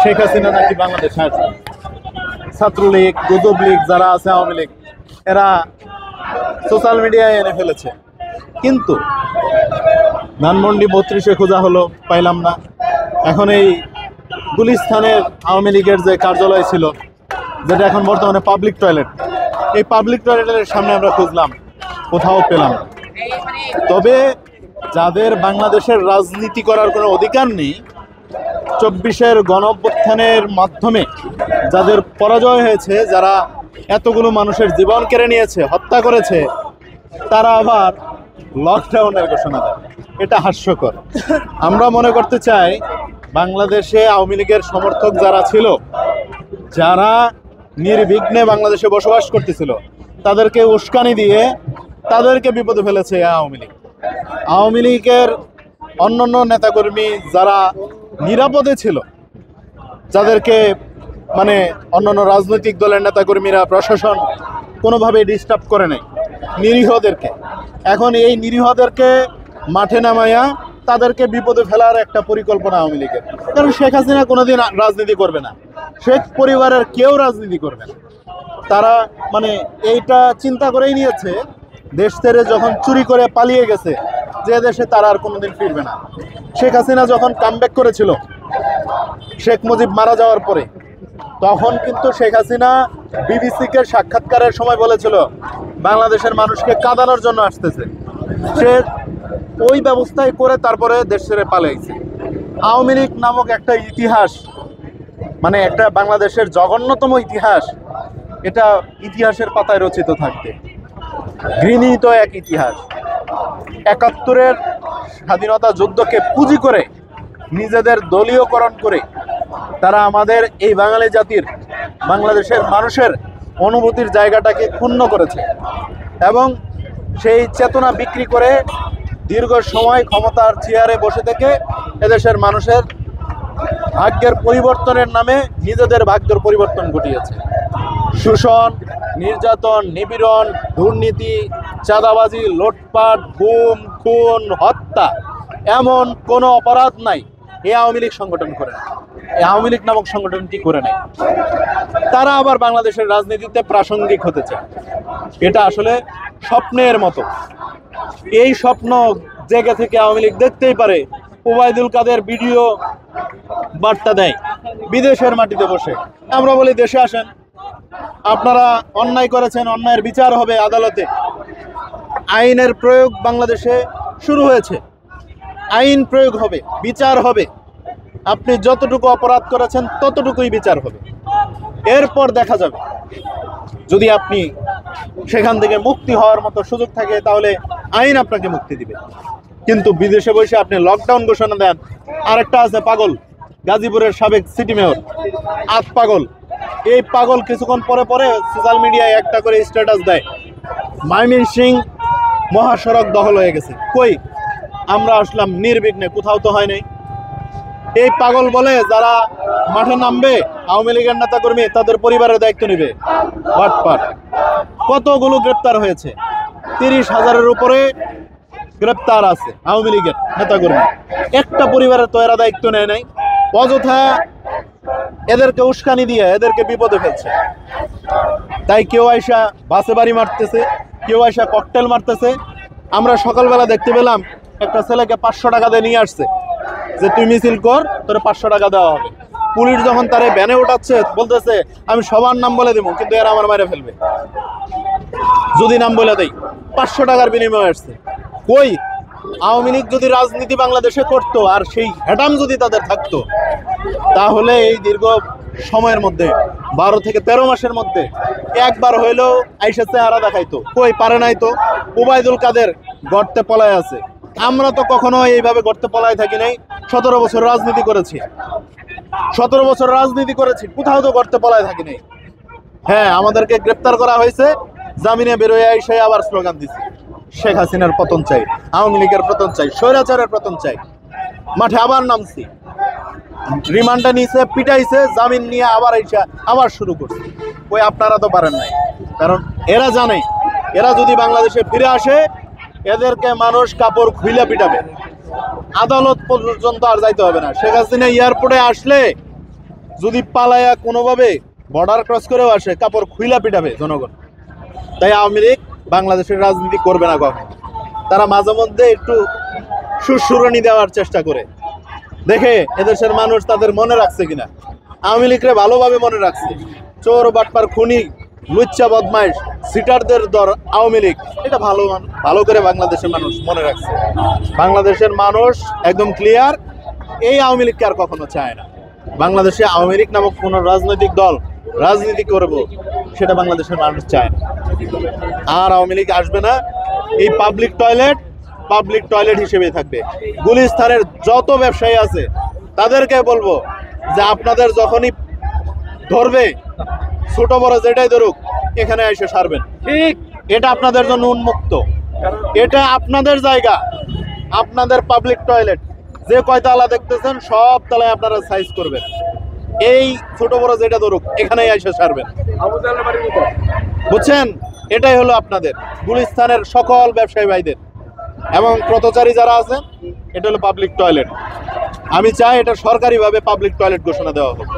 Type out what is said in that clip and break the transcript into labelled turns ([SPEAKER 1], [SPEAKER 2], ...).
[SPEAKER 1] শেখ হাসিনা নাকি বাংলাদেশে আসবে। ছাত্রলীগ, গুজব লীগ যারা আছে, আওয়ামী লীগ, এরা সোশ্যাল মিডিয়ায় এনে ফেলেছে। কিন্তু ধানমন্ডি 32-এ খোঁজা হলো, পাইলাম না। এখন এই গুলিস্তানের আওয়ামী লীগের যে কার্যালয় ছিল, যেটা এখন বর্তমানে পাবলিক টয়লেট, এই পাবলিক টয়লেটের সামনে আমরা খুঁজলাম, কোথাও পেলাম না। তবে যাদের বাংলাদেশের রাজনীতি করার কোনো অধিকার নেই, 24-এর গণঅভ্যুত্থানের মাধ্যমে যাদের পরাজয় হয়েছে, যারা এতগুলো মানুষের জীবন কেড়ে নিয়েছে, হত্যা করেছে, তারা আবার লকডাউনের ঘোষণা দেয়। এটা হাস্যকর। আমরা মনে করতে চাই, বাংলাদেশে আওয়ামী লীগের সমর্থক যারা ছিল, যারা নির্বিঘ্নে বাংলাদেশে বসবাস করতেছিল, তাদেরকে উস্কানি দিয়ে তাদেরকে বিপদে ফেলেছে আওয়ামী লীগ। আওয়ামী লীগের অন্যান্য নেতাকর্মী যারা নিরাপদে ছিল, যাদেরকে মানে অন্যান্য রাজনৈতিক দলের নেতাকর্মীরা, প্রশাসন কোনোভাবে ডিস্টার্ব করে নাই নিরীহদেরকে। এখন এই নিরীহদেরকে মাঠে নামাইয়া তাদেরকে বিপদে ফেলার একটা পরিকল্পনা আওয়ামী লীগের। কারণ শেখ হাসিনা কোনোদিন রাজনীতি করবে না, শেখ পরিবারের কেউ রাজনীতি করবে না। তারা মানে এইটা চিন্তা করেই নিয়েছে, দেশ ছেড়ে যখন চুরি করে পালিয়ে গেছে, যে দেশে তারা আর কোনোদিন ফিরবে না। শেখ হাসিনা যখন কামব্যাক করেছিল শেখ মুজিব মারা যাওয়ার পরে, তখন কিন্তু শেখ হাসিনা বিবিসিকে সাক্ষাৎকারের সময় বলেছিল বাংলাদেশের মানুষকে কাঁদানোর জন্য আসতেছে। সে ওই ব্যবস্থাই করে তারপরে দেশ ছেড়ে পালিয়েছে। আওয়ামী লীগ নামক একটা ইতিহাস, মানে একটা বাংলাদেশের জঘন্যতম ইতিহাস, এটা ইতিহাসের পাতায় রচিত থাকবে। ঘৃণিত এক ইতিহাস। ৭১-এর স্বাধীনতা যুদ্ধকে পুঁজি করে, নিজেদের দলীয়করণ করে তারা আমাদের এই বাঙালি জাতির, বাংলাদেশের মানুষের অনুভূতির জায়গাটাকে ক্ষুণ্ণ করেছে এবং সেই চেতনা বিক্রি করে দীর্ঘ সময় ক্ষমতার চেয়ারে বসে থেকে এদেশের মানুষের ভাগ্যের পরিবর্তনের নামে নিজেদের ভাগ্যের পরিবর্তন ঘটিয়েছে। শোষণ, নির্যাতন, নিপীড়ন, দুর্নীতি, চাঁদাবাজি, লুটপাট, গুম, খুন, হত্যা, এমন কোনো অপরাধ নাই এই আওয়ামী লীগ সংগঠন করে না, এই আওয়ামী লীগ নামক সংগঠনটি করে নেয়। তারা আবার বাংলাদেশের রাজনীতিতে প্রাসঙ্গিক হতে চায়। এটা আসলে স্বপ্নের মতো। এই স্বপ্ন জেগে থেকে আওয়ামী লীগ দেখতেই পারে ওবায়দুল কাদের ভিডিও বার্তা দেয় বিদেশের মাটিতে বসে। আমরা বলি দেশে আসেন, আপনারা অন্যায় করেছেন, অন্যায়ের বিচার হবে আদালতে। আইনের প্রয়োগ বাংলাদেশে শুরু হয়েছে, আইন প্রয়োগ হবে, বিচার হবে। আপনি যতটুকু অপরাধ করেছেন ততটুকুই বিচার হবে। এরপর দেখা যাবে, যদি আপনি সেখান থেকে মুক্তি হওয়ার মতো সুযোগ থাকে তাহলে আইন আপনাকে মুক্তি দিবে। কিন্তু বিদেশে বসে আপনি লকডাউন ঘোষণা দেন। আরেকটা আছে পাগল, গাজীপুরের সাবেক সিটি মেয়র, আত পাগল। এই পাগল কিছুক্ষণ পরে পরে সোশ্যাল মিডিয়ায় একটা করে স্ট্যাটাস দেয়, ময়মনসিংহ মহাসড়ক দখল হয়ে গেছে। কই, আমরা আসলাম নির্বিঘ্নে, কোথাও তো হয় নাই। এই পাগল বলে যারা মাঠে নামবে আওয়ামী লীগের নেতাকর্মী, তাদের পরিবারের দায়িত্ব নেবে। বাটপাট। কতগুলো গ্রেপ্তার হয়েছে, 30,000-এর উপরে গ্রেপ্তার আছে আওয়ামী লীগের নেতাকর্মী। একটা পরিবারের তো এরা দায়িত্ব নেয় নাই। অযথা এদেরকে উস্কানি দিয়ে এদেরকে বিপদে ফেলছে। তাই কেউ আইসা বাসে বাড়ি মারতেছে, কেউ আইসা ককটেল মারতেছে। আমরা সকালবেলা দেখতে পেলাম একটা ছেলেকে 500 টাকা দিয়ে নিয়ে আসছে, যে তুই মিছিল কর, তোর 500 টাকা দেওয়া হবে। পুলিশ যখন তারে ভ্যানে উঠাচ্ছে বলতেছে আমি সবার নাম বলে দেবো, কিন্তু এরা আমার মারে ফেলবে যদি নাম বলে দেই। 500 টাকার বিনিময়ে আসছে। কই, আওয়ামী লীগ যদি রাজনীতি বাংলাদেশে করতো আর সেই হ্যাটাম যদি তাদের থাকতো, তাহলে এই দীর্ঘ সময়ের মধ্যে 12 থেকে 13 মাসের মধ্যে একবার হইলেও আইসা চেহারা দেখাইতো। কই, পারে নাই তো। ওবায়দুল কাদের গর্তে পলায় আছে। আমরা তো কখনো এইভাবে গর্তে পলায় থাকি নাই। 17 বছর রাজনীতি করেছি, 17 বছর রাজনীতি করেছি, কোথাও তো গর্তে পলায় থাকি নাই। হ্যাঁ, আমাদেরকে গ্রেপ্তার করা হয়েছে, জামিনে বেরোয় এসে আবার স্লোগান দিচ্ছে শেখ হাসিনার পতন চাই, আওয়ামী লীগের পতন চাই, স্বৈরাচারের পতন চাই। মাঠে আবার নামছি, রিমান্ডে নিয়েছে, পিটাইছে, জামিন নিয়ে আবার এসে আবার শুরু করছে। ওই আপনারা তো পারেন নাই, কারণ এরা জানে এরা যদি বাংলাদেশে ফিরে আসে এদেরকে মানুষ কাপড় খুইলা পিটাবে। আদালত পর্যন্ত আর যাইতে হবে না। শেখ হাসিনা এয়ারপোর্টে আসলে যদি পালায়া কোনোভাবে বর্ডার ক্রস করেও আসে কাপড় খুইলা পিটাবে জনগণ। তাই আওয়ামী লীগ বাংলাদেশের রাজনীতি করবে না কখন। তারা মাঝে মধ্যে একটু সুরসুরনি দেওয়ার চেষ্টা করে, দেখে এদেশের মানুষ তাদের মনে রাখছে কিনা। আওয়ামী লীগরে ভালোভাবে মনে রাখছে। চোর বাটপার খুনি লুচ্চা বদমাইশ সিটারদের দর আওয়ামী লীগ, এটা ভালো করে বাংলাদেশের মানুষ মনে রাখছে। বাংলাদেশের মানুষ একদম ক্লিয়ার, এই আওয়ামী লীগকে আর কখনো চায় না। বাংলাদেশে আওয়ামী লীগ নামক কোনো রাজনৈতিক দল রাজনীতি করব সেটা বাংলাদেশের মানুষ চায় না। আর আওয়ামী লীগ আসবে না। এই পাবলিক টয়লেট হিসেবেই থাকবে। গুলিস্তানের যত ব্যবসায়ী আছে তাদেরকে বলবো যে আপনাদের যখনই ধরবে, ছোট বড় যেটাই ধরুক, এখানে এসে সারবেন। ঠিক, এটা আপনাদের জন্য উন্মুক্ত, এটা আপনাদের জায়গা, আপনাদের পাবলিক টয়লেট। যে কয় তালা দেখতেছেন সব তালায় আপনারা সাইজ করবেন। এই ছোট বড় যেটা ধরুক এখানেই এসে সারবেন, বুঝছেন? এটাই হলো আপনাদের গুলিস্তানের সকল ব্যবসায়ী ভাইদের এবং পথচারী যারা আছেন, এটা হলো পাবলিক টয়লেট। আমি চাই এটা সরকারিভাবে পাবলিক টয়লেট ঘোষণা দেওয়া হোক।